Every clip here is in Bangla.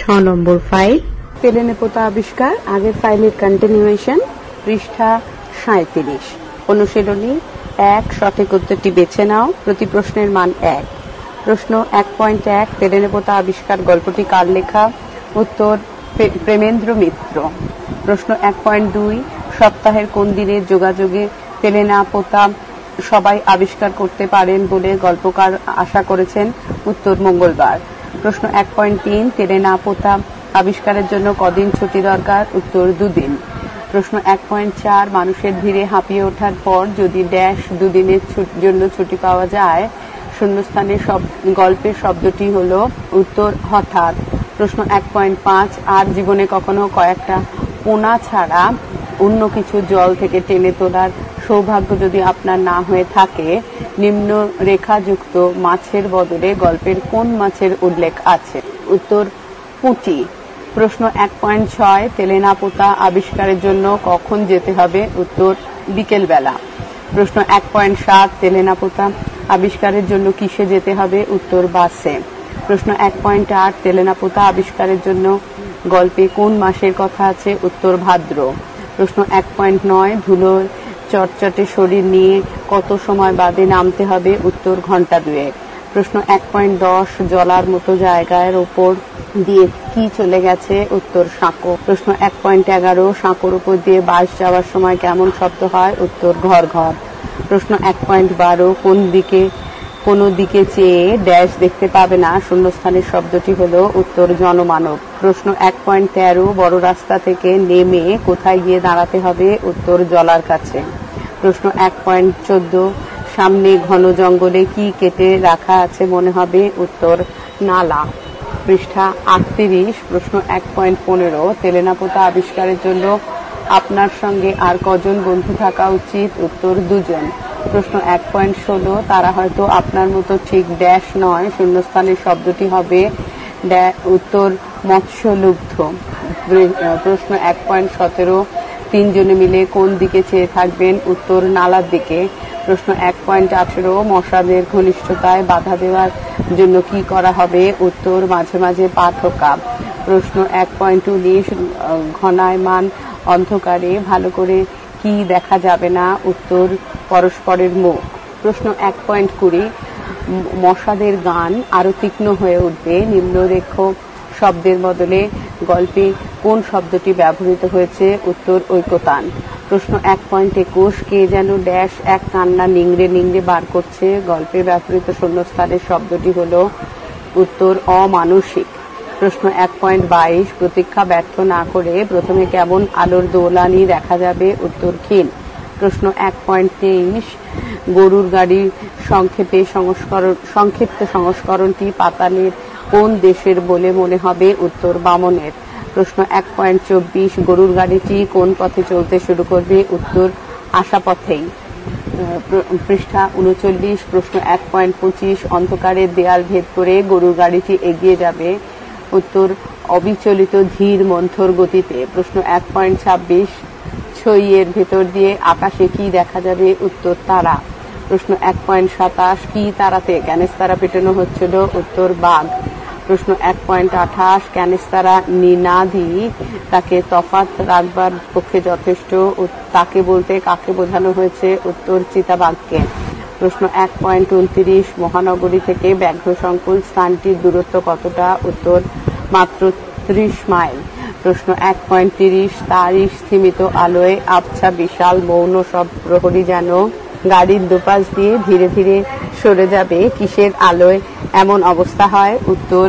নম্বর ফাইল তেলেনে পোতা আবিষ্কার, আগের ফাইলের কন্টিনিউয়েশন, পৃষ্ঠা 37। অনুশীলনী 1, সঠিক উত্তরটি বেছে নাও। প্রতি প্রশ্নের মান 1। প্রশ্ন 1.1, তেলেনে পোতা আবিষ্কার গল্পটি কার লেখা? উত্তর প্রেমেন্দ্র মিত্র। প্রশ্ন 1.2, সপ্তাহের কোন দিনে যোগাযোগে তেলেনা পোতা সবাই আবিষ্কার করতে পারেন বলে গল্পকার আশা করেছেন? উত্তর মঙ্গলবার। প্রশ্ন 1.3, তেলেনা পোতা আবিষ্কারের জন্য কদিন ছুটি দরকার? উত্তর 2 দিন। প্রশ্ন 1.4, মানুষের ভিড়ে হাঁপিয়ে ওঠার পর যদি ড্যাশ 2 দিনের জন্য ছুটি পাওয়া যায়, শূন্যস্থানে গল্পের শব্দটি হলো? উত্তর হঠাৎ। প্রশ্ন 1.5, আর জীবনে কখনো কয়েকটা পোনা ছাড়া অন্য কিছু জল থেকে টেনে তোলার সৌভাগ্য যদি আপনার না হয়ে থাকে, নিম্ন রেখাযুক্ত মাছের বদলে গল্পের কোন মাছের উল্লেখ আছে? উত্তর পুঁটি। প্রশ্ন 1.6, তেলেনা পোতা আবিষ্কারের জন্য কখন যেতে হবে? উত্তর বিকেল বেলা। প্রশ্ন 1.7, তেলেনা পোতা আবিষ্কারের জন্য কিসে যেতে হবে? উত্তর বাসে। প্রশ্ন 1.8, তেলেনা পোতা আবিষ্কারের জন্য গল্পে কোন মাসের কথা আছে? উত্তর ভাদ্র। প্রশ্ন 1.9, ধুলোর চটচটে শরীর নিয়ে কত সময় বাদে নামতে হবে? উত্তর ঘন্টা 2। প্রশ্ন 1.10, জলার মতো জায়গার ওপর দিয়ে কি চলে গেছে? উত্তর সাঁকো। প্রশ্ন 1.11, সাঁকোর উপর দিয়ে বাস যাওয়ার সময় কেমন শব্দ হয়? উত্তর ঘর ঘর। প্রশ্ন 1.12, কোনো দিকে চেয়ে ড্যাশ দেখতে পাবে না, শূন্যস্থানের শব্দটি হলো? উত্তর জনমানব। প্রশ্ন 1.13, বড় রাস্তা থেকে নেমে কোথায় গিয়ে দাঁড়াতে হবে? উত্তর জলার কাছে। প্রশ্ন 1.14, সামনে ঘন জঙ্গলে কি কেটে রাখা আছে মনে হবে? উত্তর নালা। পৃষ্ঠা 38। প্রশ্ন 1.15, তেলেনা পোতা আবিষ্কারের জন্য আপনার সঙ্গে আর কজন বন্ধু থাকা উচিত? উত্তর 2 জন। প্রশ্ন 1.16, তারা হয়তো আপনার মতো ঠিক ড্যাশ নয়, শূন্যস্থানের শব্দটি হবে? উত্তর মৎস্যলুব্ধ। প্রশ্ন 1.17, 3 জনে মিলে কোন দিকে চেয়ে থাকবেন? উত্তর নালার দিকে। প্রশ্ন 1.18, মশাদের ঘনিষ্ঠতায় বাধা দেওয়ার জন্য কি করা হবে? উত্তর মাঝে মাঝে পা ঠোকা। প্রশ্ন 1.19, ঘনায়মান অন্ধকারে ভালো করে কি দেখা যাবে না? উত্তর পরস্পরের মুখ। প্রশ্ন 1.20, মশাদের গান আরো তীক্ষ্ণ হয়ে উঠবে, নিম্নরেখ শব্দের বদলে গল্পে কোন শব্দটি ব্যবহৃত হয়েছে? উত্তর ঐকতান। প্রশ্ন 1.21, কে যেন ড্যাশ এক কান্না নিংড়ে নিংড়ে বার করছে, গল্পে ব্যবহৃত শূন্যস্থানের শব্দটি হলো? উত্তর অমানসিক। প্রশ্ন 1.22, প্রতীক্ষা ব্যর্থ না করে প্রথমে কেমন আলোর দোলানি দেখা যাবে? উত্তর ক্ষীণ। প্রশ্ন 1.23, গরুর গাড়ির সংক্ষিপ্ত সংস্করণটি পাতালের কোন দেশের বলে মনে হবে? উত্তর বামনের। প্রশ্ন 1.24, গরুর গাড়িটি কোন পথে চলতে শুরু করবে? উত্তর আশাপথেই। পৃষ্ঠা 39। প্রশ্ন 1.25, অন্ধকারের দেয়াল ভেদ করে গরুর গাড়িটি এগিয়ে যাবে? উত্তর অবিচলিত ধীর মন্থর গতিতে। প্রশ্ন 1.26, ছইয়ের ভেতর দিয়ে আকাশে কি দেখা যাবে? উত্তর তারা। প্রশ্ন 1.27, কি তারাতে ক্যানেস্তারা পেটানো হচ্ছিল? উত্তর বাঘ। প্রশ্ন 1.28, ক্যানেস্তারা নিনাদি তাকে তফাৎ রাখবার পক্ষে যথেষ্ট, তাকে বলতে কাকে বোঝানো হয়েছে? উত্তর চিতাবাঘকে। প্রশ্ন 1.29, মহানগরী থেকে ব্যাঘ্র সংকুল স্থানটির দূরত্ব কতটা? উত্তর মাত্র 30 মাইল। প্রশ্ন 1.30, তারই স্থিমিত আলোয় আবছা বিশাল মৌন সব প্রহরী যেন গাড়ির দুপাশ দিয়ে ধীরে ধীরে সরে যাবে, কিসের আলোয় এমন অবস্থা হয়? উত্তর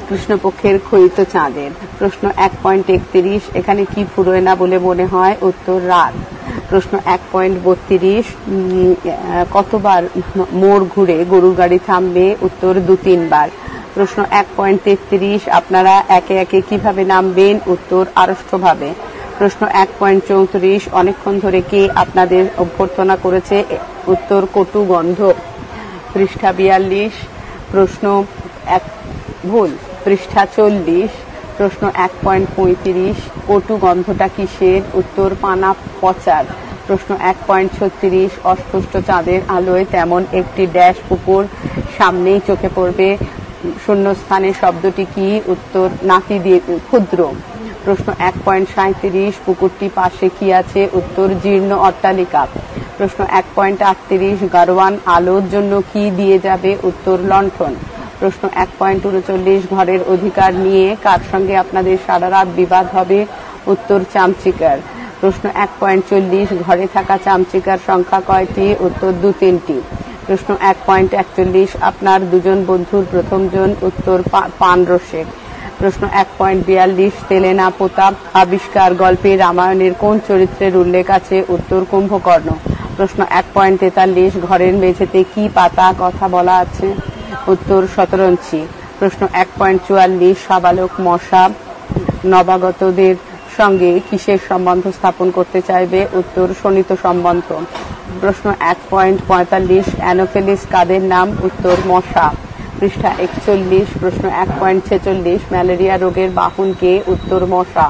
কৃষ্ণপক্ষের ক্ষয়িত চাঁদের। প্রশ্ন 1.31, এখানে কি ফুরোয় না বলে মনে হয়? উত্তর রাত। প্রশ্ন 1.32, কতবার মোড় ঘুরে গরুর গাড়ি থামবে? উত্তর 2-3 বার। প্রশ্ন 1.33, আপনারা একে একে কিভাবে নামবেন? উত্তর আড়ষ্টভাবে। প্রশ্ন 1.34, অনেকক্ষণ ধরে কে আপনাদের অভ্যর্থনা করেছে? উত্তর কটু গন্ধ। পৃষ্ঠা 42। প্রশ্ন ভুল। পৃষ্ঠা 40। প্রশ্ন 1.35, কটু গন্ধটা কিসের? উত্তর পানা পচার। প্রশ্ন 1.36, অস্পষ্ট চাঁদের আলোয় তেমন একটি ড্যাশ পুকুর সামনেই চোখে পড়বে, শূন্যস্থানে শব্দটি কি? উত্তর নাতি দিয়ে ক্ষুদ্র। প্রশ্ন 1.37 পুকুরটি পাশে কি আছে? উত্তর জীর্ণ অট্টালিকা। প্রশ্ন 1.38 গারোয়ান আলোর জন্য কি দিয়ে যাবে? উত্তর লণ্ঠন। প্রশ্ন 1.39 ঘরের অধিকার নিয়ে কার সঙ্গে আপনাদের সারা রাত বিবাদ হবে? উত্তর চামচিকার। প্রশ্ন 1.40 ঘরে থাকা চামচিকার সংখ্যা কয়টি? উত্তর 2-3টি। প্রশ্ন 1.41 আপনার দুজন বন্ধুর প্রথম জন? উত্তর পান রসিক। প্রশ্ন 1.42 তেলে না পোতা আবিষ্কার গল্পে রামায়ণের কোন চরিত্রের উল্লেখ আছে? উত্তর কুম্ভকর্ণ। প্রশ্ন 1.43 ঘরের মেঝেতে কি পাতা কথা বলা আছে? উত্তর শতরঞ্চি। প্রশ্ন 1.44 সাবালক মশা নবাগতদের সঙ্গে কিসের সম্বন্ধ স্থাপন করতে চাইবে? উত্তর শোণিত সম্বন্ধ। প্রশ্ন 1.45 অ্যানোফিলিস কাদের নাম? উত্তর মশা। পৃষ্ঠা 41। প্রশ্ন 1.46 ম্যালেরিয়া রোগের বাহন কে? উত্তর মশা।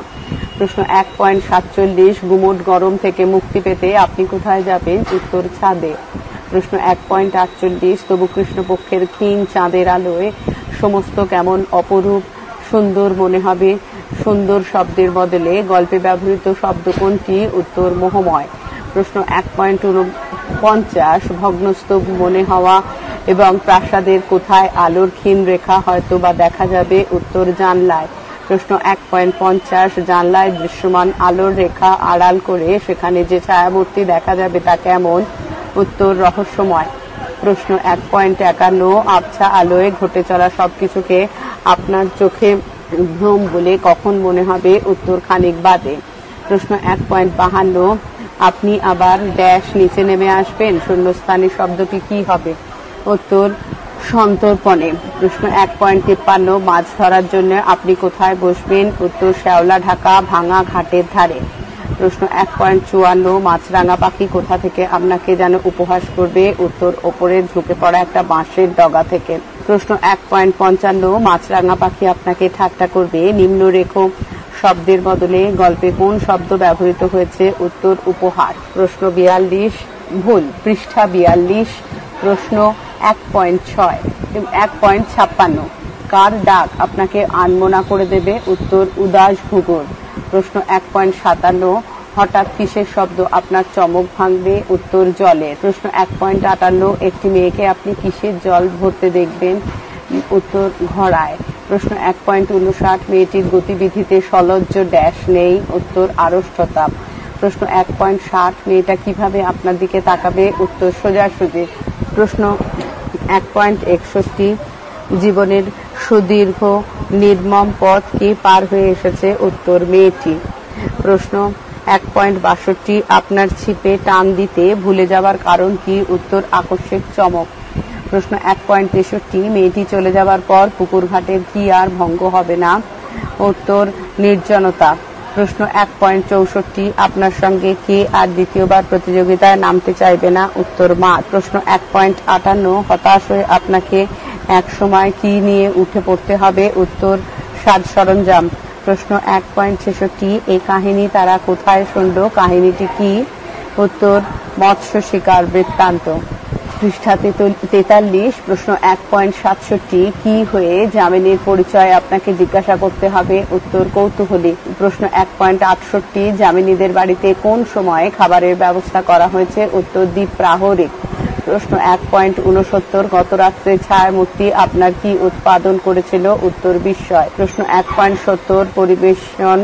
প্রশ্ন 1.47 গুমোট গরম থেকে মুক্তি পেতে আপনি কোথায় যাবেন? উত্তর ছাদে। প্রশ্ন 1.48 তবু কৃষ্ণপক্ষের ক্ষীণ চাঁদের আলোয় সমস্ত কেমন অপরূপ সুন্দর মনে হবে। সুন্দর শব্দের বদলে গল্পে ব্যবহৃত শব্দ কোনটি? উত্তর মোহময়। প্রশ্ন 1.49 ভগ্নস্তূপ মনে হওয়া এবং প্রাসাদের কোথায় আলোর ক্ষীণ রেখা হয়তো বা দেখা যাবে? উত্তর জানলায়। প্রশ্ন 1.50 জানলায় দৃশ্যমান আলোর রেখা আড়াল করে সেখানে যে ছায়ামূর্তি দেখা যাবে তা কেমন? উত্তর রহস্যময়। প্রশ্ন 1.51 আবছা আলোয় ঘটে চলা সবকিছুকে আপনার চোখে ভ্রম বলে কখন মনে হবে? উত্তর খানিক বাদে। প্রশ্ন 1.52 আপনি আবার ড্যাশ নিচে নেমে আসবেন শূন্যস্থানে শব্দটি কি হবে? উত্তর সন্তর্পণে। প্রশ্ন 1.53 মাছ ধরার জন্য আপনি কোথায় বসবেন? উত্তর শ্যাওলা ঢাকা ভাঙা ঘাটের ধারে। প্রশ্ন 1.54 মাছরাঙা পাখি কোথা থেকে আপনাকে যেন উপহাস করবে? উত্তর ওপরে ঝুঁকে পড়া একটা বাঁশের ডগা থেকে। প্রশ্ন 1.55 মাছরাঙা পাখি আপনাকে ঠাট্টা করবে নিম্নরেখ শব্দের বদলে গল্পে কোন শব্দ ব্যবহৃত হয়েছে? উত্তর উপহার। প্রশ্ন 42 ভুল। পৃষ্ঠা 42। প্রশ্ন 1.56 কার ডাক আপনাকে আনমনা করে দেবে? উত্তর উদাস ঘুঘুর। প্রশ্ন 1.57 হঠাৎ কিসের শব্দ আপনার চমক ভাঙবে? উত্তর জলের। প্রশ্ন 1.58 একটি মেয়েকে আপনি কিসের জল ভরতে দেখবেন? উত্তর ঘড়ায়। প্রশ্ন 1.59 মেয়েটির গতিবিধিতে সলজ্জ ড্যাশ নেই? উত্তর আড়ষ্টতা। প্রশ্ন 1.60 মেয়েটা কিভাবে আপনার দিকে তাকাবে? উত্তর সোজাসুজি। প্রশ্ন 1.61 জীবনের সুদীর্ঘ নির্মম পথ কি পার হয়ে এসেছে? উত্তর মেয়েটি। প্রশ্ন 1.62 আপনার ছিপে টান দিতে ভুলে যাওয়ার কারণ কি? উত্তর আকস্মিক চমক। প্রশ্ন 1.63 মেয়েটি চলে যাওয়ার পর পুকুর ঘাটের কি আর ভঙ্গ হবে না? উত্তর নির্জনতা। প্রশ্ন 1.64 আপনার সঙ্গে কে আর দ্বিতীয়বার প্রতিযোগিতায় নামতে চাইবে না? উত্তর মা। প্রশ্ন 1.58 হতাশ হয়ে আপনাকে এক সময় কি নিয়ে উঠে পড়তে হবে? উত্তর সাজ সরঞ্জাম। প্রশ্ন 1.66 এই কাহিনী তারা কোথায় শুনল? কাহিনীটি কি? উত্তর মৎস্য শিকার বৃত্তান্ত। পৃষ্ঠা 43। প্রশ্ন 1.67 কি হয়ে যামিনীর পরিচয় আপনাকে জিজ্ঞাসা করতে হবে? উত্তর কৌতূহলী। প্রশ্ন 1.68 যামিনীদের বাড়িতে কোন সময়ে খাবারের ব্যবস্থা করা হয়েছে? উত্তর দ্বিপ্রাহরিক। প্রশ্ন 1.69 গত রাত্রে ছায়ামূর্তি আপনার কি উৎপাদন করেছিল? উত্তর বিস্ময়। প্রশ্ন 1.70 পরিবেশন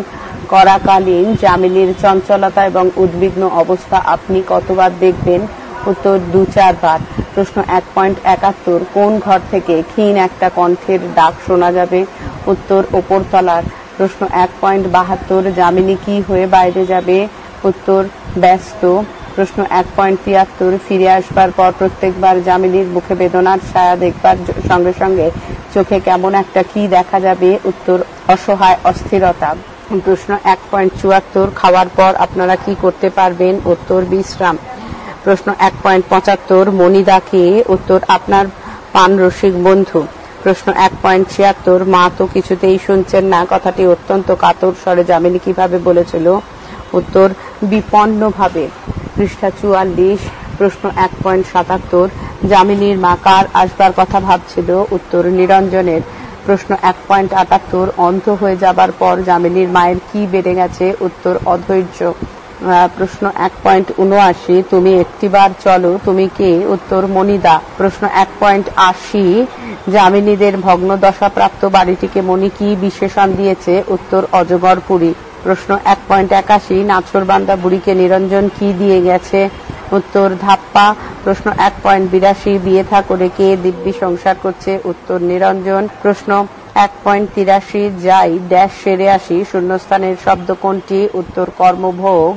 করাকালীন যামিনীর চঞ্চলতা এবং উদ্বিগ্ন অবস্থা আপনি কতবার দেখবেন? উত্তর 2-4 বার। প্রশ্ন 1.71 কোন ঘর থেকে ক্ষীণ একটা কণ্ঠের ডাক শোনা যাবে? উত্তর ওপরতলার। প্রশ্ন 1.72 যামিনী কি হয়ে বাইরে যাবে? উত্তর ব্যস্ত। প্রশ্ন 1.73 ফিরে আসবার পর প্রত্যেকবার যামিনীর মুখে বেদনার ছায়া দেখবার সঙ্গে সঙ্গে চোখে কেমন একটা কি দেখা যাবে? উত্তর অসহায় অস্থিরতা। প্রশ্ন 1.74 খাওয়ার পর আপনারা কি করতে পারবেন? উত্তর বিশ্রাম। প্রশ্ন 1.75 মনিদা কে? উত্তর আপনার পান রসিক বন্ধু। প্রশ্ন 1.76 মা তো কিছুতেই শুনছেন না কথাটি অত্যন্ত কাতর স্বরে যামিনী কিভাবে বলেছিল? উত্তর বিপন্নভাবে। পৃষ্ঠা 44 প্রশ্ন 1.77 যামিনীর মা কার আসবার কথা ভাবছিল? উত্তর নিরঞ্জনের। প্রশ্ন 1.78 অন্ধ হয়ে যাবার পর যামিনীর মায়ের কি বেড়ে গেছে? উত্তর অধৈর্য। প্রশ্ন 1.79 তুমি একটিবার চলো, তুমি কে? উত্তর মণিদা। প্রশ্ন 1.80 যামিনীদের ভগ্নদশাপ্রাপ্ত বাড়িটিকে মণি কি বিশেষণ দিয়েছে? উত্তর অজগরপুরী। প্রশ্ন 1.81 নাছোড়বান্দা বুড়িকে নিরঞ্জন কি দিয়ে গেছে? উত্তর ধাপ্পা। প্রশ্ন 1.82 বিয়ে থা করে কে দিব্যি সংসার করছে? উত্তর নিরঞ্জন। প্রশ্ন 1.83 যাই ড্যাশ সেরে আসি শূন্যস্থানের শব্দ কোনটি? উত্তর কর্মভোগ।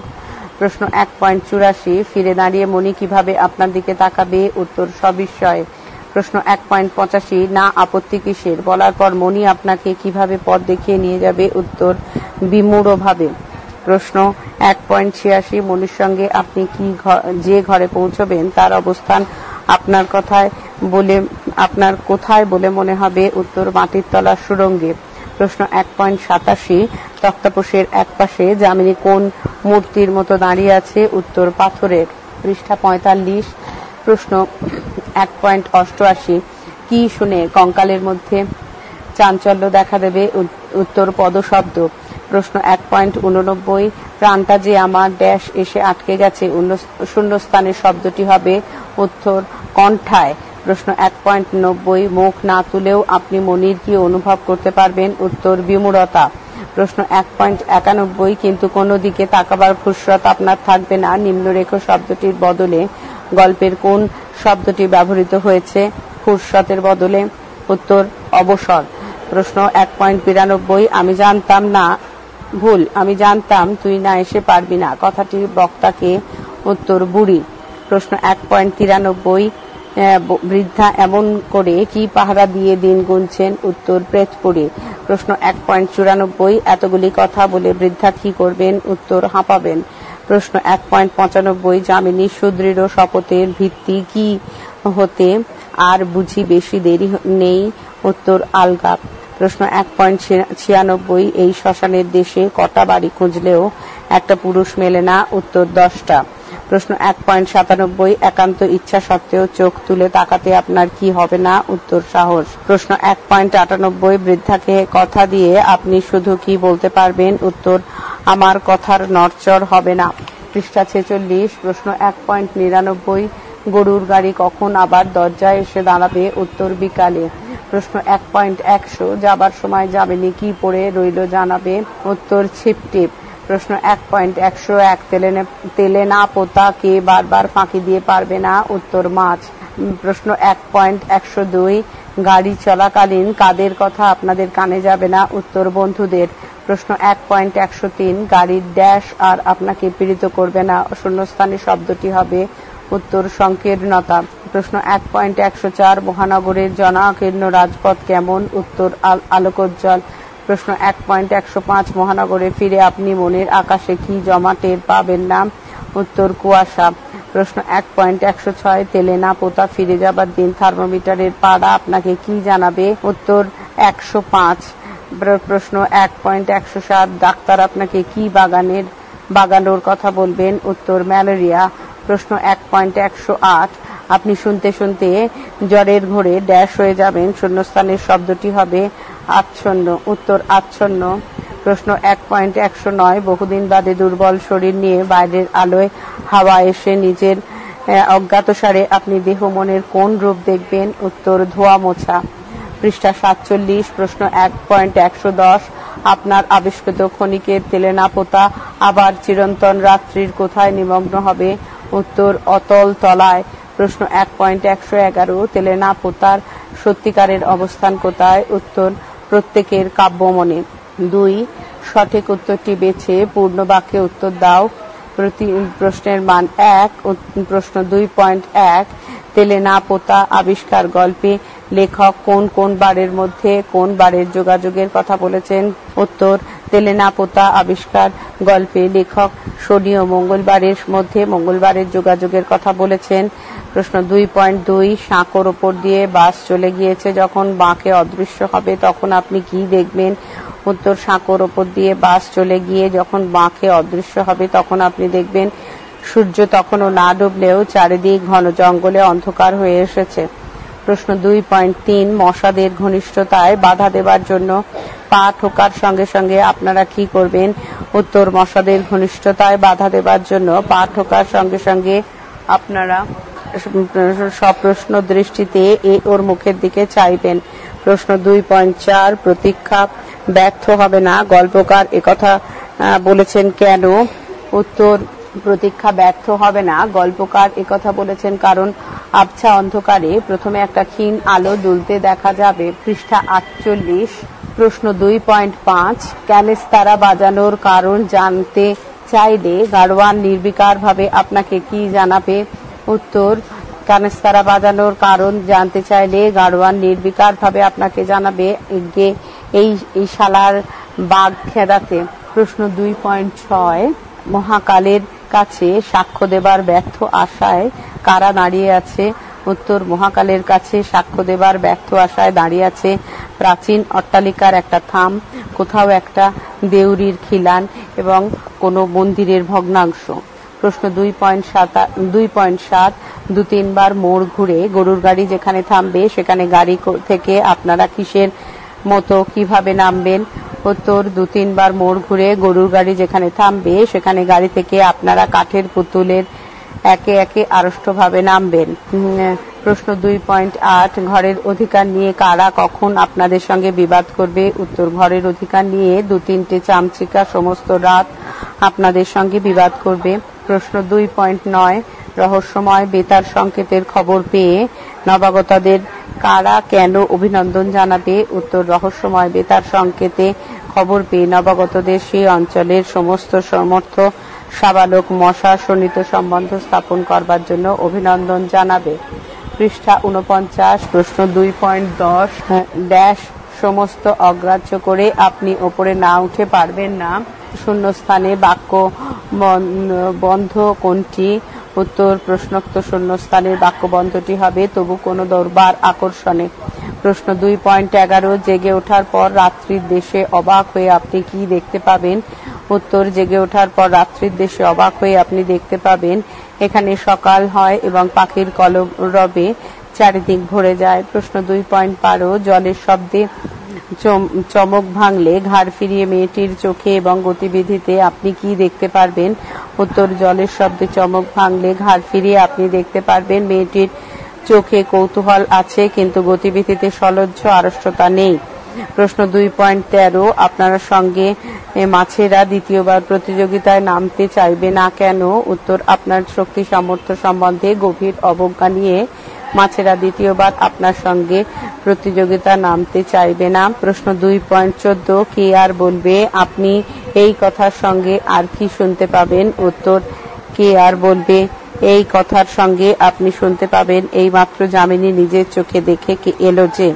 প্রশ্ন 1.84 ফিরে দাঁড়িয়ে মণি কিভাবে আপনার দিকে তাকাবে? উত্তর সবিস্ময়ে। প্রশ্ন 1.85 না আপত্তি কিসের বলার পর মণি আপনাকে কিভাবে পথ দেখিয়ে নিয়ে যাবে? উত্তর বিমূঢ়ভাবে। প্রশ্ন 1.86 মণির সঙ্গে আপনি কি যে ঘরে পৌঁছবেন তার অবস্থান আপনার কোথায় বলে মনে হবে? উত্তর মাটির তলার সুড়ঙ্গে। প্রশ্ন 1.87 তক্তাপোষের এক পাশে যামিনী কোন মূর্তির মতো দাঁড়িয়ে আছে? উত্তর পাথরের। পৃষ্ঠা 45। প্রশ্ন 1.88 কি শুনে কঙ্কালের মধ্যে চাঞ্চল্য দেখা দেবে? উত্তর পদশব্দ। প্রশ্ন 1.89 প্রাণটা যে আমার ড্যাশ এসে আটকে গেছে শূন্যস্থানের শব্দটি হবে? উত্তর কণ্ঠায়। প্রশ্ন 1.90 মুখ না তুলেও আপনি মনির কি অনুভব করতে পারবেন? উত্তর বিমূঢ়তা। প্রশ্ন 1.91 কিন্তু কোনো দিকে তাকাবার ফুরসত আপনার থাকবে না নিম্নরেখ শব্দটির বদলে গল্পের কোন শব্দটি ব্যবহৃত হয়েছে ফুরসতের বদলে? উত্তর অবসর। প্রশ্ন 1.92 আমি জানতাম তুই না এসে পারবি না কথাটি বক্তাকে? উত্তর বুড়ি। প্রশ্ন 1.93 বৃদ্ধা এমন করে কি পাহারা দিয়ে দিন গুনছেন? উত্তর প্রেতপুরী। প্রশ্ন 1.94 এতগুলি কথা বলে বৃদ্ধা কি করবেন? উত্তর হাঁপাবেন। প্রশ্ন 1.95 যামিনীর সুদৃঢ় শপথের ভিত্তি কি হতে আর বুঝি বেশি দেরি নেই? উত্তর আলগা। প্রশ্ন 1.96 এই শ্মশানের দেশে কটা বাড়ি খুঁজলেও একটা পুরুষ মেলে না? উত্তর 10টা। প্রশ্ন 1.97 একান্ত ইচ্ছা সত্ত্বেও চোখ তুলে তাকাতে আপনার কি হবে না? উত্তর সাহস। প্রশ্ন 1.98 বৃদ্ধাকে কথা দিয়ে আপনি শুধু কি বলতে পারবেন? উত্তর আমার কথার নড়চড় হবে না। পৃষ্ঠা 46। প্রশ্ন 1.99 গরুর গাড়ি কখন আবার দরজায় এসে দাঁড়াবে? উত্তর বিকালে। প্রশ্ন 1.100 যাবার সময় যামিনী কি পড়ে রইল জানাবে? উত্তর ছিপটিপ। প্রশ্ন 1.101 তেলে না পোতা কে বারবার ফাঁকি দিয়ে পারবে না? উত্তর মাছ। প্রশ্ন 1.102 গাড়ি চলাকালীন কাদের কথা আপনাদের কানে যাবে না? উত্তর বন্ধুদের। প্রশ্ন 1.103 গাড়ির ড্যাশ আর আপনাকে পীড়িত করবে না শূন্যস্থানে শব্দটি হবে? উত্তর সংকীর্ণতা। প্রশ্ন 1.104 মহানগরের জনাকীর্ণ রাজপথ কেমন? উত্তর আলোকোজ্জ্বল। প্রশ্ন 1.105 মহানগরে ফিরে আপনি মনের আকাশে কি জমা টের পাবেন না? উত্তর কুয়াশা। প্রশ্ন 1.106 তেলে না পোতা ফিরে যাবার দিন থার্মোমিটারের পাড়া আপনাকে কি জানাবে? উত্তর 105। প্রশ্ন 1.107 ডাক্তার আপনাকে কি বাগানোর কথা বলবেন? উত্তর ম্যালেরিয়া। প্রশ্ন 1.108 আপনি শুনতে শুনতে জ্বরের ঘোরে ড্যাশ হয়ে যাবেন শূন্যস্থানের শব্দটি হবে? আচ্ছন্ন। উত্তর আচ্ছন্ন। প্রশ্ন 1.109 বহুদিন বাদে দুর্বল শরীর নিয়ে বাইরের আলোয় হাওয়া এসে নিজের অজ্ঞাতসারে আপনি দেহ মনের কোন রূপ দেখবেন? উত্তর ধোয়া মোছা। পৃষ্ঠা 47। প্রশ্ন 1.110 আপনার আবিষ্কৃত ক্ষণিকের তেলে না পোতা আবার চিরন্তন রাত্রির কোথায় নিমগ্ন হবে? উত্তর অতল তলায়। প্রশ্ন 1.111 তেলে না পোতার সত্যিকারের অবস্থান কোথায়? উত্তর প্রত্যেকের কাব্যমনে। 2 সঠিক উত্তরটি বেছে পূর্ণ বাক্যে উত্তর দাও। প্রশ্নের মান 1। প্রশ্ন 2.1 তেলে না পোতা আবিষ্কার গল্পে লেখক কোন কোন বারের মধ্যে কোন বারের যোগাযোগের কথা বলেছেন? উত্তর তেলে না পোতা আবিষ্কার গল্পে লেখক শনি ও মঙ্গলবারের মধ্যে মঙ্গলবারের যোগাযোগের কথা বলেছেন। প্রশ্ন 2.2 সাঁকোর ওপর দিয়ে বাস চলে গিয়েছে যখন বাঁকে অদৃশ্য হবে তখন আপনি কি দেখবেন? উত্তর সাঁকোর ওপর দিয়ে বাস চলে গিয়ে যখন বাঁকে অদৃশ্য হবে তখন আপনি দেখবেন সূর্য তখনও না ডুবলেও চারিদিক ঘন জঙ্গলে অন্ধকার হয়ে এসেছে। প্রশ্ন 2.3 মশাদের ঘনিষ্ঠতায় বাধা দেবার জন্য পা ঠোকার সঙ্গে সঙ্গে আপনারা কি করবেন? উত্তর, মশাদের ঘনিষ্ঠতায় বাধা দেবার জন্য পা ঠোকার সঙ্গে সঙ্গে আপনারা সপ্রশ্ন দৃষ্টিতে ওর মুখের দিকে চাইবেন। প্রশ্ন 2.4 প্রতীক্ষা ব্যর্থ হবে না, গল্পকার একথা বলেছেন কেন? উত্তর, প্রতীক্ষা ব্যর্থ হবে না, গল্পকার একথা বলেছেন কারণ আবছা অন্ধকারে প্রথমে একটা ক্ষীণ আলো দুলতে দেখা যাবে। পৃষ্ঠা 48। প্রশ্ন 2.5 ক্যানেস্তারা বাজানোর কারণ জানতে চাইলে গাড়োয়ান নির্বিকার ভাবে আপনাকে কি জানাবে? উত্তর, কানেস্তারা বাজানোর কারণ জানতে চাইলে গাড়োয়ান নির্বিকার ভাবে আপনাকে জানাবে এই শালার বাঘ খেদাতে। প্রশ্ন 2.6 মহাকালের কাছে সাক্ষ্য দেবার ব্যর্থ আশায় কারা দাঁড়িয়ে আছে? উত্তর, মহাকালের কাছে সাক্ষ্য দেবার ব্যর্থ আশায় দাঁড়িয়ে আছে প্রাচীন অট্টালিকার একটা থাম, কোথাও একটা দেউরির খিলান এবং কোনো মন্দিরের ভগ্নাংশ। প্রশ্ন 2.7 দু-তিনবার মোড় ঘুরে গরুর গাড়ি যেখানে থামবে সেখানে গাড়ি থেকে আপনারা কিসের মতো কিভাবে নামবেন? উত্তর, 2-3বার মোড় ঘুরে গরুর গাড়ি যেখানে থামবে সেখানে গাড়ি থেকে আপনারা কাঠের পুতুলের একে একে আড়ষ্টভাবে নামবেন। প্রশ্ন 2.8 ঘরের অধিকার নিয়ে কারা কখন আপনাদের সঙ্গে বিবাদ করবে? উত্তর, ঘরের অধিকার নিয়ে 2-3টে চামচিকা সমস্ত রাত আপনাদের সঙ্গে বিবাদ করবে। প্রশ্ন 2.9 রহস্যময় বেতার সংকেতের খবর পেয়ে নবাগতদের কারা কেন অভিনন্দন জানাবে? উত্তর, রহস্যময় বেতার সংকেতে খবর পেয়ে নবাগতদের সেই অঞ্চলের সমস্ত সমর্থ সাবালক মশা শোণিত সম্বন্ধ স্থাপন করবার জন্য অভিনন্দন জানাবে। পৃষ্ঠা 49। প্রশ্ন 2.10 সমস্ত অগ্রাহ্য করে আপনি ওপরে না উঠে পারবেন না, শূন্যস্থানে বাক্য বন্ধ কোনটি? উত্তর, প্রশ্নোক্ত শূন্যস্থানের বাক্যবন্ধটি হবে তবু কোনো দরবার আকর্ষণে। প্রশ্ন 2.11 জেগে ওঠার পর রাত্রির দেশে অবাক হয়ে আপনি কি দেখতে পাবেন? উত্তর, জেগে ওঠার পর রাত্রির দেশে অবাক হয়ে আপনি দেখতে পাবেন এখানে সকাল হয় এবং পাখির কলরবে চারিদিক ভরে যায়। প্রশ্ন 2.12 জলের শব্দে চমক ভাঙলে ঘাড় ফিরিয়ে মেয়েটির চোখে এবং গতিবিধিতে আপনি কি দেখতে পারবেন? উত্তর, জলের শব্দে চমক ভাঙলে ঘাড় ফিরিয়ে আপনি দেখতে পারবেন মেয়েটির চোখে কৌতূহল আছে কিন্তু গতিবিধিতে সলজ্জ আড়ষ্টতা নেই। প্রশ্ন 2.13 আপনার সঙ্গে মাছেরা দ্বিতীয়বার প্রতিযোগিতায় নামতে চাইবে না কেন? উত্তর, আপনার শক্তি সামর্থ্য সম্বন্ধে গভীর অবজ্ঞা নিয়ে মাছেরা দ্বিতীয়বার আপনার সঙ্গে প্রতিযোগিতা নামতে চাইবে না। প্রশ্ন 2.14 কে আর বলবে আপনি এই কথার সঙ্গে আর কি শুনতে পাবেন? উত্তর, কে আর বলবে এই কথার সঙ্গে আপনি শুনতে পাবেন এইমাত্র যামিনী নিজের চোখে দেখে এলো যে।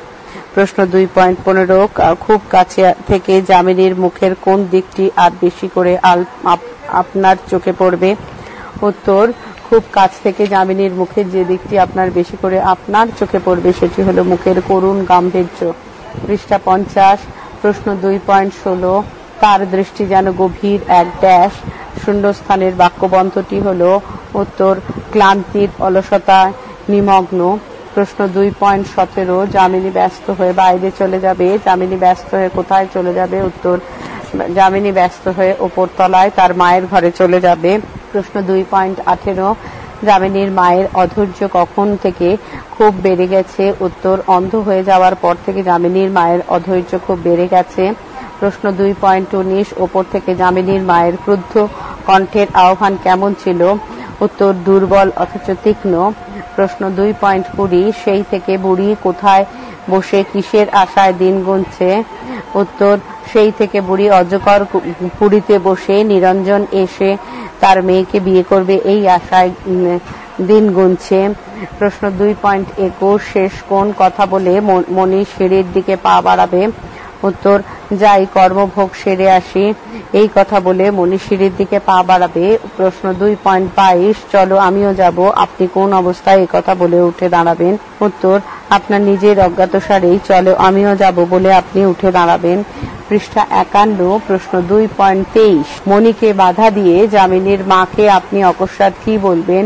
প্রশ্ন 2.15 খুব কাছে থেকে যামিনীর মুখের কোন দিকটি আর বেশি করে আপনার চোখে পড়বে? উত্তর, খুব কাছ থেকে যামিনীর মুখের যে দিকটি আপনার বেশি করে আপনার চোখে পড়বে সেটি হলো মুখের করুণ গাম্ভীর্য। পৃষ্ঠা 50। প্রশ্ন 2.16 তার দৃষ্টি যেন গভীর এক ড্যাশ শূন্যস্থানের বাক্যবন্ধটি হলো? উত্তর, ক্লান্তির অলসতায় নিমগ্ন। প্রশ্ন 2.17 যামিনী ব্যস্ত হয়ে বাইরে চলে যাবে। যামিনী ব্যস্ত হয়ে কোথায় চলে যাবে? উত্তর, যামিনী ব্যস্ত হয়ে ওপর তলায় তার মায়ের ঘরে চলে যাবে। প্রশ্ন 2.18 যামিনীর মায়ের অধৈর্য কখন থেকে খুব বেড়ে গেছে? উত্তর, অন্ধ হয়ে যাওয়ার পর থেকে যামিনীর মায়ের অধৈর্য খুব বেড়ে গেছে। প্রশ্ন 2.19 ওপর থেকে যামিনীর মায়ের ক্রুদ্ধ কণ্ঠের আহ্বান কেমন ছিল? উত্তর, দুর্বল অথচ তীক্ষ্ণ। প্রশ্ন 2.20 সেই থেকে বুড়ি কোথায় বসে কিসের আশায় দিন গুনছে? উত্তর, সেই থেকে বুড়ি অজগর পুরীতে বসে নিরঞ্জন এসে তার মেয়েকে বিয়ে করবে এই আশায় দিন গুনছে। প্রশ্ন 2.21 শেষ কোন কথা বলে মনি সিঁড়ির দিকে পা বাড়াবে? উত্তর, যাই কর্মভোগ সেরে আসি এই কথা বলে মনি সিঁড়ির দিকে পা বাড়াবে। প্রশ্ন 2.22 চলো আমিও যাব আপনি কোন অবস্থায় এই কথা বলে উঠে দাঁড়াবেন? উত্তর, আপনার নিজের অজ্ঞাতসারেই চলো আমিও যাব বলে আপনি উঠে দাঁড়াবেন। পৃষ্ঠা 51, প্রশ্ন 2.23। মণিকে বাধা দিয়ে যামিনীর মাকে আপনি অকস্মাৎ কি বলবেন?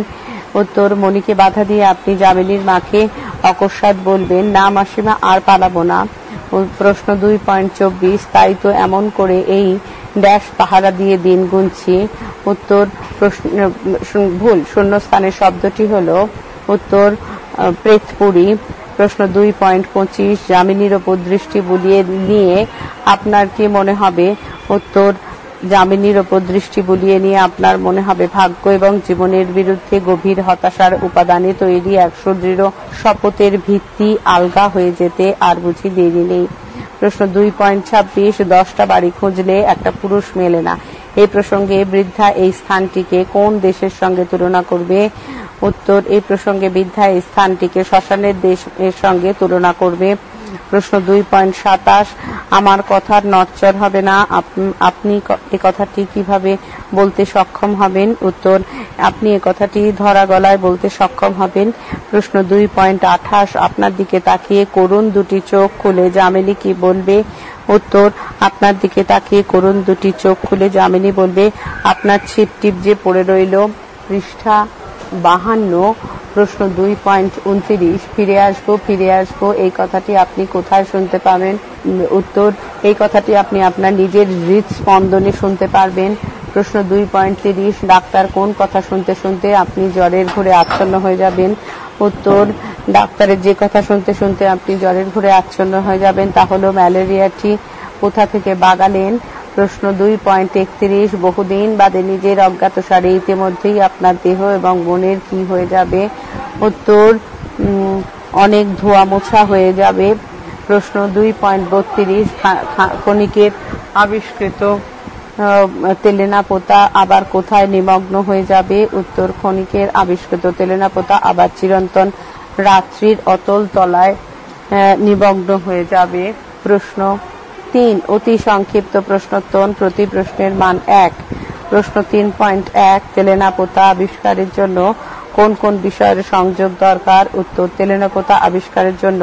উত্তর, মণিকে বাধা দিয়ে আপনি যামিনীর মাকে অকস্মাৎ বলবেন, না মাসিমা, আর পালাবো না। প্রশ্ন 2.24। তাই তো এমন করে এই ড্যাশ পাহারা দিয়ে দিন গুনছি। উত্তর, ভুল, শূন্যস্থানের শব্দটি হলো উত্তর প্রেতপুরী। প্রশ্ন 2.25। যামিনীর ওপর দৃষ্টি বুলিয়ে নিয়ে আপনার কি মনে হবে? উত্তর, যামিনীর ওপর দৃষ্টি বুলিয়ে নিয়ে আপনার মনে হবে ভাগ্য এবং জীবনের বিরুদ্ধে গভীর হতাশার উপাদানে তৈরি এক সুদৃঢ় শপথের ভিত্তি আলগা হয়ে যেতে আর বুঝি দেরি নেই। প্রশ্ন 2.26। 10টা বাড়ি খুঁজলে একটা পুরুষ মেলে না। এই প্রসঙ্গে বৃদ্ধা এই স্থানটিকে কোন দেশের সঙ্গে তুলনা করবে? উত্তর, এই প্রসঙ্গে বৃদ্ধা এই স্থানটিকে শ্মশানের দেশের সঙ্গে তুলনা করবে। প্রশ্ন 2.27। আমার কথার নড়চড় হবে না, আপনি এ কথাটি কিভাবে বলতে সক্ষম হবেন? উত্তর, আপনি এ কথাটি ধরা গলায় বলতে সক্ষম হবেন। প্রশ্ন 2.28। আপনার দিকে তাকিয়ে করুণ দুটি চোখ খুলে যামিনী কি বলবে? উত্তর, আপনার দিকে তাকিয়ে করুণ দুটি চোখ খুলে যামিনী বলবে, আপনার ছিপ টিপ যে পড়ে রইল। পৃষ্ঠা 52। প্রশ্ন 2.29। ফিরে আসবো, ফিরে আসবো, এই কথাটি আপনি কোথায় শুনতে পাবেন? উত্তর, এই কথাটি আপনি আপনার নিজের হৃদস্পন্দনে শুনতে পারবেন। প্রশ্ন 2.30। ডাক্তার কোন কথা শুনতে শুনতে আপনি জ্বরের ঘোরে আচ্ছন্ন হয়ে যাবেন? উত্তর, ডাক্তারের যে কথা শুনতে শুনতে আপনি জ্বরের ঘোরে আচ্ছন্ন হয়ে যাবেন তা হলো ম্যালেরিয়াটি কোথা থেকে বাগালেন? প্রশ্ন 2.31। বহুদিন বাদে নিজের অজ্ঞাতসারে ইতিমধ্যেই আপনার দেহ এবং মনের কি হয়ে যাবে? উত্তর, অনেক ধোয়া মোছা হয়ে যাবে। প্রশ্ন 2.32। ক্ষণিকের আবিষ্কৃত তেলেনাপোতা আবার কোথায় নিমগ্ন হয়ে যাবে? উত্তর, ক্ষণিকের আবিষ্কৃত তেলেনাপোতা আবার চিরন্তন রাত্রির অতল তলায় নিমগ্ন হয়ে যাবে। প্রশ্ন 3। অতি সংক্ষিপ্ত প্রশ্নোত্তর, প্রতি প্রশ্নের মান 1। প্রশ্ন 3.1। তেলেনাপোতা আবিষ্কারের জন্য কোন কোন বিষয়ের সংযোগ দরকার? উত্তর, তেলেনাপোতা আবিষ্কারের জন্য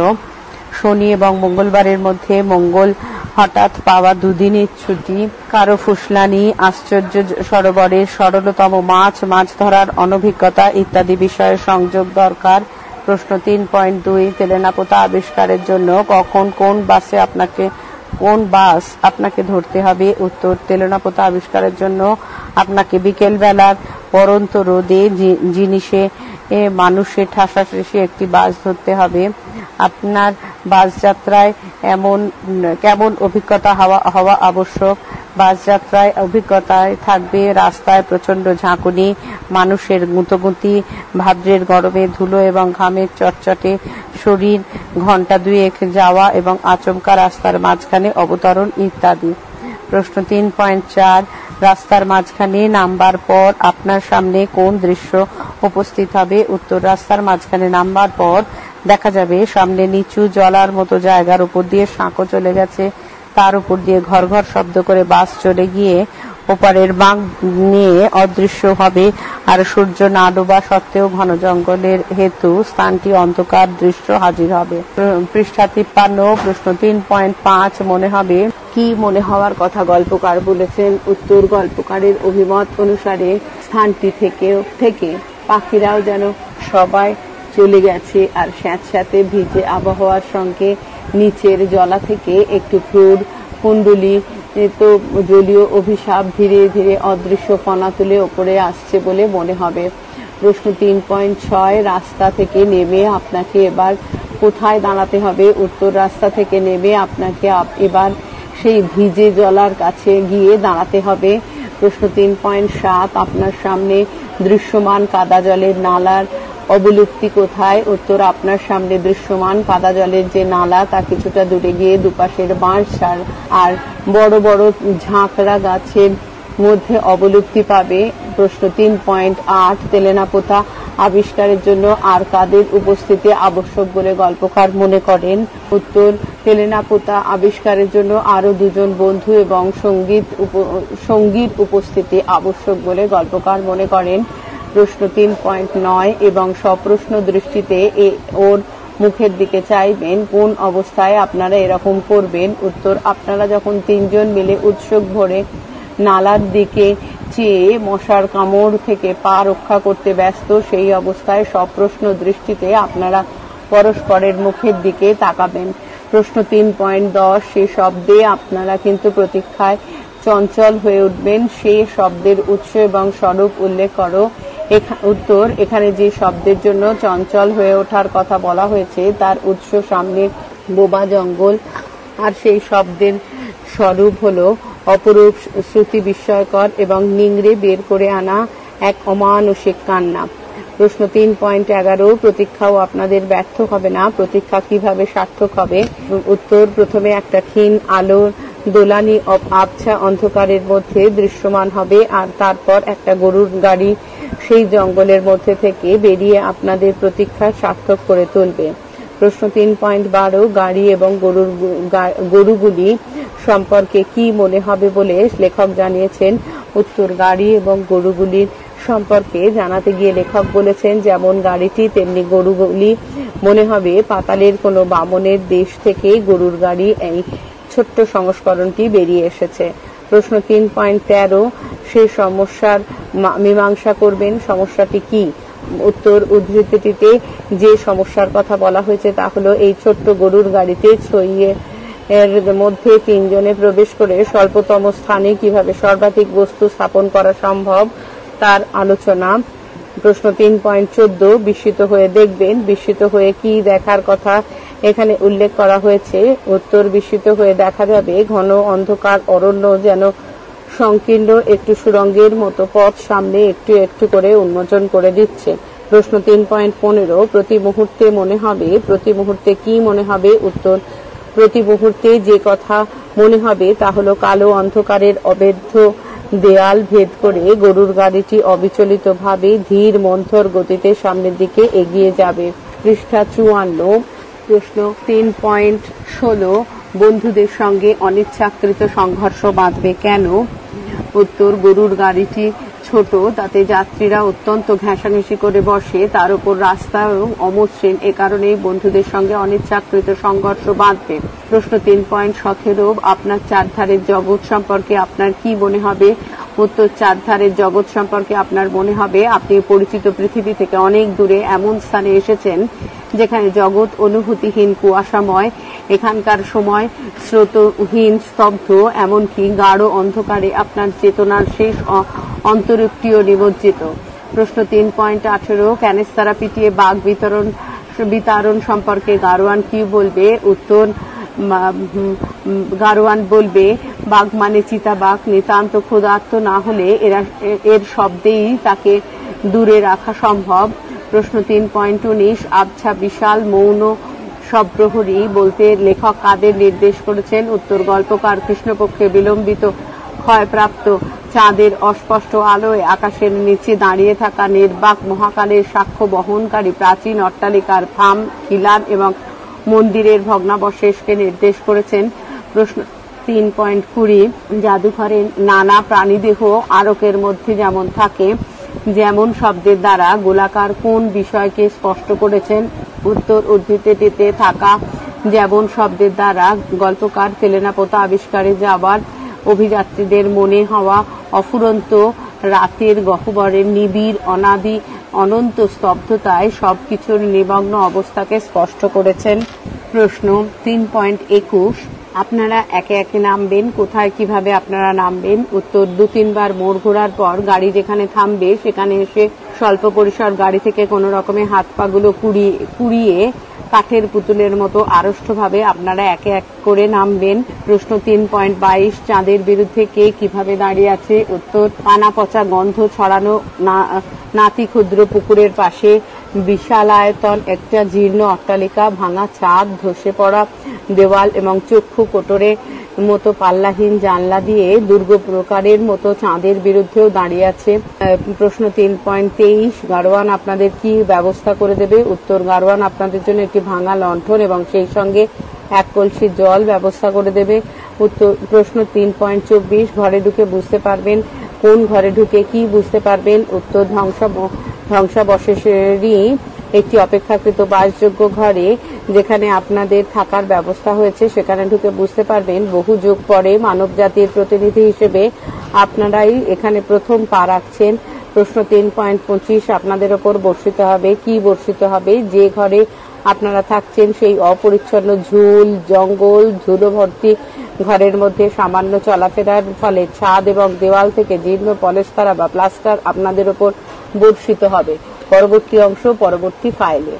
শনি এবং মঙ্গলবারের মধ্যে মঙ্গল হঠাৎ পাওয়া দুদিনের ছুটি, কারো ফুসলানি, আশ্চর্য সরোবরের সরলতম মাছ, মাছ ধরার অনভিজ্ঞতা ইত্যাদি বিষয়ের সংযোগ দরকার। প্রশ্ন 3.2। তেলেনাপোতা আবিষ্কারের জন্য কখন কোন বাস আপনাকে ধরতে হবে? উত্তর, তেলেনাপোতা আবিষ্কারের জন্য আপনাকে বিকেল বেলার পরন্ত রোদে জিনিসে মানুষের ঠাসাঠাসি একটি বাস ধরতে হবে। আপনার বাস যাত্রায় কেমন অভিজ্ঞতা হওয়া আবশ্যক? বাস যাত্রায় অভিজ্ঞতায় থাকবে রাস্তায় প্রচন্ড ঝাঁকুনি, মানুষের গুঁতোগুঁতি, ভাদ্রের গরমে ধুলো এবং ঘামের চটচটে শরীর, ঘন্টা দুয়েক যাওয়া এবং আচমকা রাস্তার মাঝখানে অবতরণ ইত্যাদি। প্রশ্ন 3.4। রাস্তার মাঝখানে নামবার পর আপনার সামনে কোন দৃশ্য উপস্থিত হবে? উত্তর, রাস্তার মাঝখানে নামবার পর দেখা যাবে সামনে নিচু জলার মতো জায়গার উপর দিয়ে সাঁকো চলে গেছে, তার উপর দিয়ে ঘর ঘর শব্দ করে বাস চলে গিয়ে ওপারের বাঁক নিয়ে অদৃশ্য হবে, আর সূর্য না ডোবা সত্ত্বেও ঘন জঙ্গলের হেতু স্থানটি অন্ধকার দৃশ্য হাজির হবে। পৃষ্ঠা 53। প্রশ্ন 3.5। মনে হবে, কি মনে হওয়ার কথা গল্পকার বলেছেন? উত্তর, গল্পকারের অভিমত অনুসারে স্থানটি থেকে পাখিরাও যেন সবাই চলে গেছে, আর স্যাঁতস্যাঁতে ভিজে আবহাওয়ার সঙ্গে নিচের জলা থেকে একটু ক্রূর কুণ্ডলী তো জলীয় অভিশাপ ধীরে ধীরে অদৃশ্য ফনা তুলে ওপরে আসছে বলে মনে হবে। প্রশ্ন 3.6। রাস্তা থেকে নেমে আপনাকে এবার কোথায় দাঁড়াতে হবে? উত্তর, রাস্তা থেকে নেমে আপনাকে এবার সেই ভিজে জলার কাছে গিয়ে দাঁড়াতে হবে। প্রশ্ন 3.7। আপনার সামনে দৃশ্যমান কাদা জলের নালার অবলুপ্তি কোথায়? উত্তর, আপনার সামনে দৃশ্যমান কাদা জলের যে নালা তা কিছুটা দূরে গিয়ে দুপাশের বাঁশ আর বড় বড় ঝাঁকড়া গাছের মধ্যে অবলুপ্তি পাবে। প্রশ্ন 3.8। তেলেনাপোতা আবিষ্কারের জন্য আর কাদের উপস্থিতি আবশ্যক বলে গল্পকার মনে করেন? উত্তর, তেলেনাপোতা আবিষ্কারের জন্য আরো দুজন বন্ধু এবং সঙ্গীর উপস্থিতি আবশ্যক বলে গল্পকার মনে করেন। প্রশ্ন 3.9। এবং সপ্রশ্ন দৃষ্টিতে ওর মুখের দিকে চাইবেন? কোন অবস্থায় আপনারা এরকম করবেন? উত্তর, আপনারা যখন তিনজন মিলে উৎসুক ভরে নালার দিকে চেয়ে মশার কামড় থেকে পা রক্ষা করতে ব্যস্ত, সেই অবস্থায় সপ্রশ্ন দৃষ্টিতে আপনারা পরস্পরের মুখের দিকে তাকাবেন। প্রশ্ন 3.10, সে শব্দে আপনারা কিন্তু প্রতীক্ষায় চঞ্চল হয়ে উঠবেন। সে শব্দের উৎস এবং স্বরূপ উল্লেখ করো। উত্তর, এখানে যে শব্দের জন্য চঞ্চল হয়ে ওঠার কথা বলা হয়েছে তার উৎস সামনে বোবা জঙ্গল, আর সেই শব্দের স্বরূপ হলো অপরূপ, শ্রুতি বিস্ময়কর এবং নিংড়ে বের করে আনা এক অমানসিক কান্না। প্রশ্ন 3.11, প্রতীক্ষাও আপনাদের ব্যর্থ হবে না, প্রতীক্ষা কিভাবে সার্থক হবে? উত্তর, প্রথমে একটা ক্ষীণ আলোর দোলানি আবছা অন্ধকারের মধ্যে দৃশ্যমান হবে, আর তারপর একটা গরুর গাড়ি সেই জঙ্গলের মধ্যে থেকে বেরিয়ে আপনাদের প্রতীক্ষা সার্থক করে তুলবে। প্রশ্ন 3.12, গাড়ি এবং গরুগুলি সম্পর্কে কি মনে হবে বলে লেখক জানিয়েছেন? উত্তর, গাড়ি এবং গরুগুলির সম্পর্কে জানাতে গিয়ে লেখক বলেছেন, যেমন গাড়িটি তেমনি গরুগুলি মনে হবে পাতালের কোনো বামনের দেশ থেকে গরুর গাড়ি এই ছোট্ট সংস্করণটি বেরিয়ে এসেছে। প্রশ্ন 3.13, সে সমস্যার মীমাংসা করবেন, সমস্যাটি কি? উত্তর, উদ্ধৃতিটিতে যে সমস্যার কথা বলা হয়েছে তা হলো এই ছোট্ট গরুর গাড়িতে ছইয়ে এর মধ্যে তিনজনে প্রবেশ করে স্বল্পতম স্থানে কিভাবে সর্বাধিক বস্তু স্থাপন করা সম্ভব তার আলোচনা। প্রশ্ন 3.14, বিস্মিত হয়ে দেখবেন, বিস্মিত হয়ে কি দেখার কথা এখানে উল্লেখ করা হয়েছে? উত্তর, বিস্মিত হয়ে দেখা যাবে ঘন অন্ধকার অরণ্য যেন সংকীর্ণ একটু সুড়ঙ্গের মতো পথ সামনে একটু একটু করে উন্মোচন করে দিচ্ছে। প্রশ্ন 3.15, প্রতি মুহূর্তে মনে হবে, প্রতি মুহূর্তে কি মনে হবে? উত্তর, প্রতি মুহূর্তে যে কথা মনে হবে তা হলো কালো অন্ধকারের অবেধ্য দেয়াল ভেদ করে গরুর গাড়িটি অবিচলিত ভাবে ধীর মন্থর গতিতে সামনের দিকে এগিয়ে যাবে। পৃষ্ঠা 54। প্রশ্ন 3.16, বন্ধুদের সঙ্গে অনিচ্ছাকৃত সংঘর্ষ বাঁধবে কেন? উত্তর, গরুর গাড়িটি ছোট, তাতে যাত্রীরা অত্যন্ত ঘেঁষাঘেঁষি করে বসে, তার উপর রাস্তাও অমসৃণ, এ কারণেই বন্ধুদের সঙ্গে অনিচ্ছাকৃত সংঘর্ষ বাঁধবে। প্রশ্ন 3.17, আপনার চারধারের জগৎ সম্পর্কে আপনার কি মনে হবে? উত্তর, চারধারের জগৎ সম্পর্কে আপনার মনে হবে আপনি পরিচিত পৃথিবী থেকে অনেক দূরে এমন স্থানে এসেছেন যেখানে জগৎ অনুভূতিহীন, কুয়াশাময়, এখানকার সময় স্রোতহীন, স্তব্ধ, এমনকি গাঢ় অন্ধকারে আপনার চেতনার শেষ অন্তরীপটিও নিমজ্জিত। প্রশ্ন 3.18, ক্যানেস্তারা পিটিয়ে বাঘ বিতরণ সম্পর্কে গারোয়ান কি বলবে? উত্তর, গারোয়ান বলবে, বাঘ মানে চিতাবাঘ, নিতান্ত ক্ষুধার্ত না হলে এর শব্দেই তাকে দূরে রাখা সম্ভব। প্রশ্ন 3.19, আবছা বিশাল মৌন সপ্রহরী বলতে লেখক কাদের নির্দেশ করেছেন? উত্তর, গল্পকার কৃষ্ণপক্ষে বিলম্বিত ক্ষয়প্রাপ্ত চাঁদের অস্পষ্ট আলোয় আকাশের নিচে দাঁড়িয়ে থাকা নির্বাক মহাকালের সাক্ষ্য বহনকারী প্রাচীন অট্টালিকার থাম, খিলান এবং মন্দিরের ভগ্নাবশেষকে নির্দেশ করেছেন। প্রশ্ন 3.20, জাদুঘরে নানা প্রাণীদেহ আরকের মধ্যে যেমন থাকে, যেমন শব্দের দ্বারা গোলাকার কোন বিষয়কে স্পষ্ট করেছেন? উত্তর, উদ্ধৃতিটিতে থাকা যেমন শব্দের দ্বারা গল্পকার তেলেনাপোতা আবিষ্কারে যাবার অভিযাত্রীদের মনে হওয়া অফুরন্ত রাতের গহ্বরের নিবিড় অনাদি অনন্ত স্তব্ধতায় সবকিছুর নিমগ্ন অবস্থাকে স্পষ্ট করেছেন। প্রশ্ন 3.21, আপনারা একে একে নামবেন, কোথায় কিভাবে আপনারা নামবেন? উত্তর, 2-3 বার মোড় ঘোরার পর গাড়ি যেখানে থামবে সেখানে এসে স্বল্প পরিসর গাড়ি থেকে কোনো রকমে হাত পাগুলো কুড়িয়ে কাঠের পুতুলের মতো আড়ষ্টভাবে আপনারা একে এক করে নামবেন। প্রশ্ন 3.22, চাঁদের বিরুদ্ধে কে কিভাবে দাঁড়িয়ে আছে? উত্তর, পানা পচা গন্ধ ছড়ানো নাতি ক্ষুদ্র পুকুরের পাশে বিশালায়তন একটা জীর্ণ অট্টালিকা, ভাঙা ছাদ, ধসে পড়া দেওয়াল এবং চক্ষু কোটরে মতো পাল্লাহীন জানলা দিয়ে দুর্গ প্রকারের মতো চাঁদের বিরুদ্ধেও দাঁড়িয়ে আছে। প্রশ্ন 3.23, গারোয়ান আপনাদের কি ব্যবস্থা করে দেবে? উত্তর, গারোয়ান আপনাদের জন্য একটি ভাঙা লণ্ঠন এবং সেই সঙ্গে 1 কলসি জল ব্যবস্থা করে দেবে। উত্তর। প্রশ্ন 3.24, ঘরে ঢুকে বুঝতে পারবেন, কোন ঘরে ঢুকে কি বুঝতে পারবেন? উত্তর, ধ্বংসাবশেষেরই একটি অপেক্ষাকৃত বাসযোগ্য ঘরে যেখানে আপনাদের থাকার ব্যবস্থা হয়েছে সেখানে ঢুকে বুঝতে পারবেন বহু যুগ পরে মানব জাতির প্রতিনিধি হিসেবে আপনারাই এখানে প্রথম পা রাখছেন। প্রশ্ন 3.25 আপনাদের ওপর বর্ষিত হবে। কি বর্ষিত হবে? যে ঘরে আপনারা থাকছেন সেই অপরিচ্ছন্ন ঝুল জঙ্গল ধুলো ভর্তি ঘরের মধ্যে সামান্য চলাফেরার ফলে ছাদ এবং দেওয়াল থেকে জীর্ণ পলেস্তারা বা প্লাস্টার আপনাদের ওপর বর্ষিত হবে। পরবর্তী অংশ পরবর্তী ফাইলে।